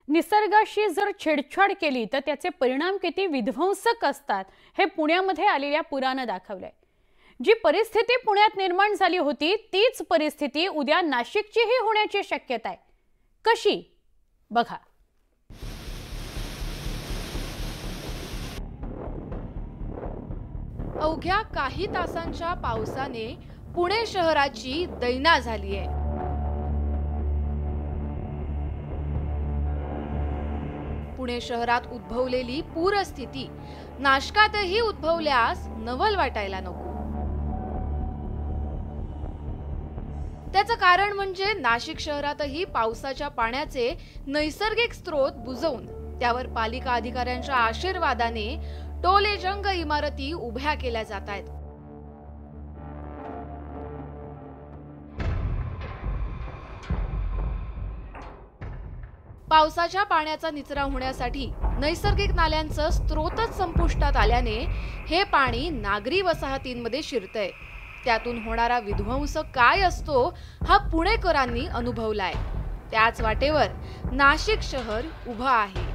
निसर्गाशी जर छेडछाड केली तर त्याचे परिणाम किती विध्वंसक असतात हे पुण्यामध्ये आलेल्या पुरानं दाखवलंय। जी परिस्थिती पुण्यात निर्माण झाली होती तीच परिस्थिती उद्या नाशिकचीही होण्याची शक्यता आहे। कशी बघा। अवघ्या काही तासांच्या पावसाने पुणे शहराची दैना झाली आहे। पुणे शहरात उद्भवलेली पूरस्थिती नाशकातही उद्भवल्यास नवल वाटायला नको। त्याचं कारण म्हणजे नाशिक शहरातही पावसाच्या पाण्याचे नैसर्गिक स्रोत बुजवून त्यावर पालिका अधिकाऱ्यांच्या आशीर्वादाने टोलेजंग इमारती उभ्या केल्या जात आहेत। पावसाच्या पाण्याचा निचरा होण्यासाठी नैसर्गिक नाल्यांचं स्रोतच संपुष्टात आल्याने हे पाणी नागरी वसाहतींमध्ये शिरतंय। त्यातून होणारा विध्वंस काय असतो हा पुणेकरांनी अनुभवलाय। त्याच वाटेवर नाशिक शहर उभं आहे।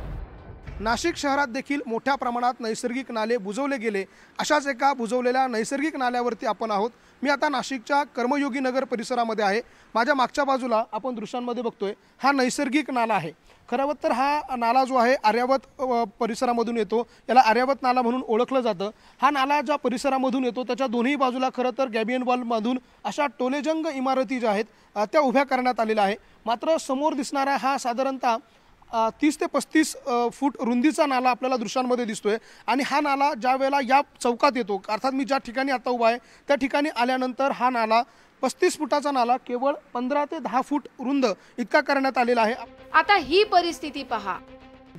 नाशिक शहरात देखील मोठ्या प्रमाणात नैसर्गिक नाले बुजवले गेले। अशाच एका बुजवलेल्या नैसर्गिक नाल्यावरती आपण आहोत। मी आता नाशिकच्या कर्मयोगी नगर परिसरामध्ये आहे। माझ्या मागच्या बाजूला आपण दृश्यांमध्ये बघतोय हा नैसर्गिक नाला आहे। खरं तर हा नाला जो आहे आर्यावत परिसरामधून येतो, याला आर्यावत नाला म्हणून ओळखलं जातं। हा नाला ज्या परिसरामधून येतो त्याच्या दोन्ही बाजूला खरं तर गॅबियन वॉलमधून अशा टोलेजंग इमारती ज्या आहेत त्या उभ्या करण्यात आलेल्या आहे। मात्र समोर दिसणारा हा साधारणतः 30 ते 35 फूट रुंदीचा नाला आपल्याला दृश्यांमध्ये दिसतोय। आणि हा नाला ज्या वेळेला या चौकात येतो, अर्थात मी ज्या ठिकाणी आता उभा आहे त्या ठिकाणी आल्यानंतर हा नाला 35 फुटाचा नाला केवळ 15 ते 10 फूट रुंद इतका करण्यात आलेला आहे। आता ही परिस्थिती पहा।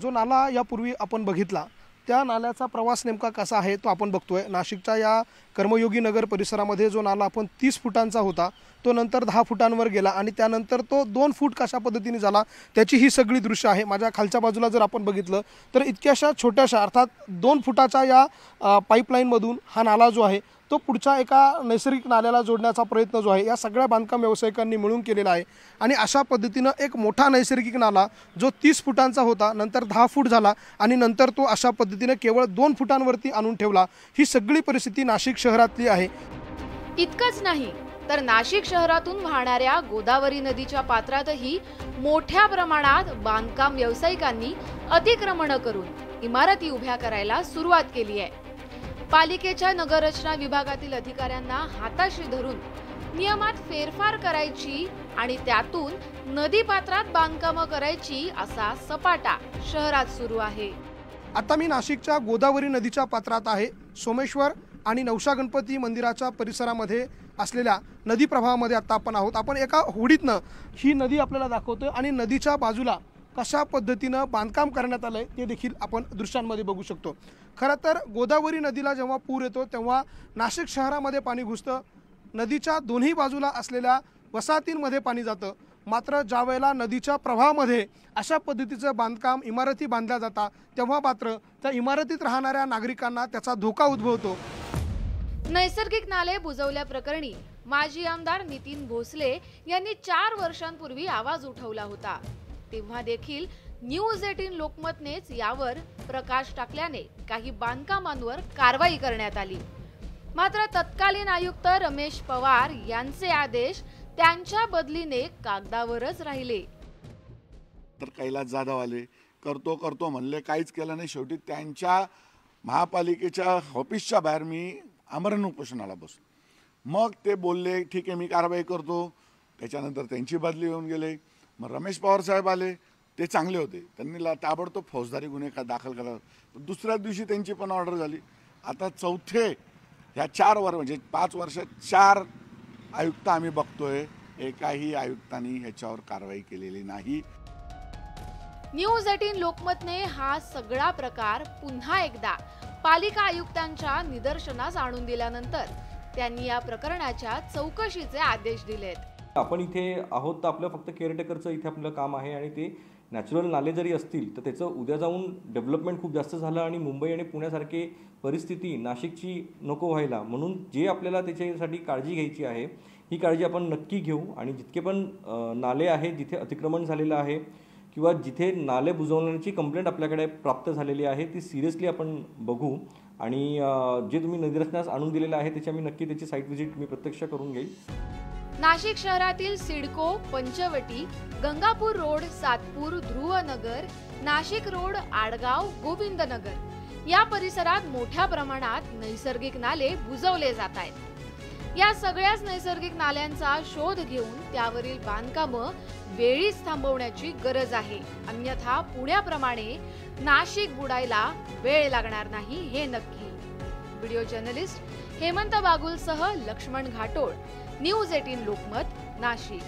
जो नाला यापूर्वी आपण बघितला त्या नाल्याचा प्रवास नेमका कसा आहे तो आपण बघतोय। नाशिकच्या या कर्मयोगी नगर परिसरामध्ये जो नाला आपण 30 फुटांचा होता तो नंतर 10 फुटांवर गेला आणि त्यानंतर तो 2 फूट कशा पद्धतीने झाला त्याची ही सगळी दृश्य आहे। माझ्या खालच्या बाजूला जर आपण बघितलं तर इतक्याशा छोट्याशा अर्थात 2 फुटाच्या या पाईपलाईनमधून हा नाला जो आहे तो पुढच्या एका नैसर्गिक नाल्याला जोडण्याचा प्रयत्न जो आहे या सगळ्या बांधकाम व्यावसायिकांनी मिळून केलेला आहे। आणि अशा पद्धतीनं एक मोठा नैसर्गिक नाला जो 30 फुटांचा होता नंतर 10 फूट झाला आणि नंतर तो अशा पद्धतीने केवळ 2 फुटांवरती आणून ठेवला। ही सगळी परिस्थिती नाशिक शहरातली आहे। इतकंच नाही तर नाशिक शहरातून वाहणाऱ्या गोदावरी नदीच्या पात्रातही मोठ्या प्रमाणात बांधकाम व्यावसायिकांनी अतिक्रमण करून इमारती उभ्या करायला सुरुवात केली आहे। पालिकेच्या नगररचना विभागातील अधिकाऱ्यांना हाताशी धरून नियमात फेरफार करायची आणि त्यातून नदी पात्रात बांधकामं करायची असा सपाटा शहरात सुरू आहे। आता मी नाशिकच्या गोदावरी नदीच्या पात्रात आहे। सोमेश्वर आणि नवशा गणपती मंदिराच्या परिसरामध्ये असलेल्या नदी प्रवाहामध्ये आता आपण आहोत। आपण एका होडीतनं ही नदी आपल्याला दाखवतोय आणि नदीच्या बाजूला कशा पद्धतीनं बांधकाम करण्यात आलंय ते देखील आपण दृश्यांमध्ये बघू शकतो। खरं तर गोदावरी नदीला जेव्हा पूर येतो तेव्हा नाशिक शहरामध्ये पाणी घुसतं, नदीच्या दोन्ही बाजूला असलेल्या वसाहतींमध्ये पाणी जातं। मात्र ज्या वेळेला नदीच्या प्रवाहामध्ये अशा पद्धतीचं बांधकाम इमारती बांधल्या जातात तेव्हा मात्र त्या इमारतीत राहणाऱ्या नागरिकांना त्याचा धोका उद्भवतो। नैसर्गिक नाले बुजवल्या प्रकरणी माजी आमदार नितीन भोसले यांनी 4 वर्षांपूर्वी आवाज उठवला होता। तेव्हा देखील न्यूज 18 लोकमतनेच यावर प्रकाश टाकल्याने काही बांधकामांवर कारवाई करण्यात आली। मात्र तत्कालीन आयुक्त रमेश पवार यांचे आदेश त्यांच्या बदलीने कागदावरच राहिले। तर कैलास जाधव आले, करतो म्हणले, काहीच केलं नाही। शेवटी त्यांच्या महापालिकेच्या ऑफिसच्या बाहेर मी आमरण उपोषणाला बसलो। मग ते बोलले ठीक आहे मी कारवाई करतो। त्याच्यानंतर त्यांची बदली होऊन गेले। मग रमेश पवार साहेब आले, ते चांगले होते, त्यांनी ताबडतोब फौजदारी गुन्हे दाखल केला। दुसऱ्या दिवशी त्यांची पण ऑर्डर झाली। आता चौथे ह्या 4 वर्ष म्हणजे 5 वर्षात 4 आयुक्त आम्ही बघतोय, एकाही आयुक्तांनी ह्याच्यावर कारवाई केलेली नाही। न्यूज 18 लोकमतने हा सगळा प्रकार पुन्हा एकदा पालिका आयुक्तांच्या निदर्शनास आणून दिल्यानंतर त्यांनी या प्रकरणाच्या चौकशीचे आदेश दिलेत। आपण इथे आहोत तर आपलं फक्त केअरटेकरचं इथे आपलं काम आहे आणि ते नॅचरल नाले जरी असतील तर त्याचं उद्या जाऊन डेव्हलपमेंट खूप जास्त झालं आणि मुंबई आणि पुण्यासारखे परिस्थिती नाशिकची नको व्हायला म्हणून जे आपल्याला त्याच्यासाठी काळजी घ्यायची आहे ही काळजी आपण नक्की घेऊ आणि जितके पण नाले आहेत जिथे अतिक्रमण झालेलं आहे किंवा जिथे नाले बुजवण्याची कंप्लेंट आपल्याकडे प्राप्त झालेली आहे ती सिरियसली आपण बघू आणि जे तुम्ही नदीरस्त्यास आणून दिलेलं आहे त्याची आम्ही नक्की त्याची साईट व्हिजिट मी प्रत्यक्ष करून घेईल. नाशिक शहरातील सिडको, पंचवटी, गंगापूर रोड, सातपूर, ध्रुवनगर, नाशिक रोड, आडगाव, गोविंदनगर या परिसरात मोठ्या प्रमाणात नैसर्गिक नाले बुजवले जात आहेत. या सगळ्याच नैसर्गिक नाल्यांचा शोध घेऊन त्यावरील बांधकामं वेळीच थांबवण्याची गरज आहे. अन्यथा पुण्याप्रमाणे नाशिक बुडायला वेळ लागणार नाही हे नक्की. व्हिडिओ जर्नलिस्ट हेमंत बागुलसह लक्ष्मण घाटोळ, न्यूज 18 लोकमत, नाशिक.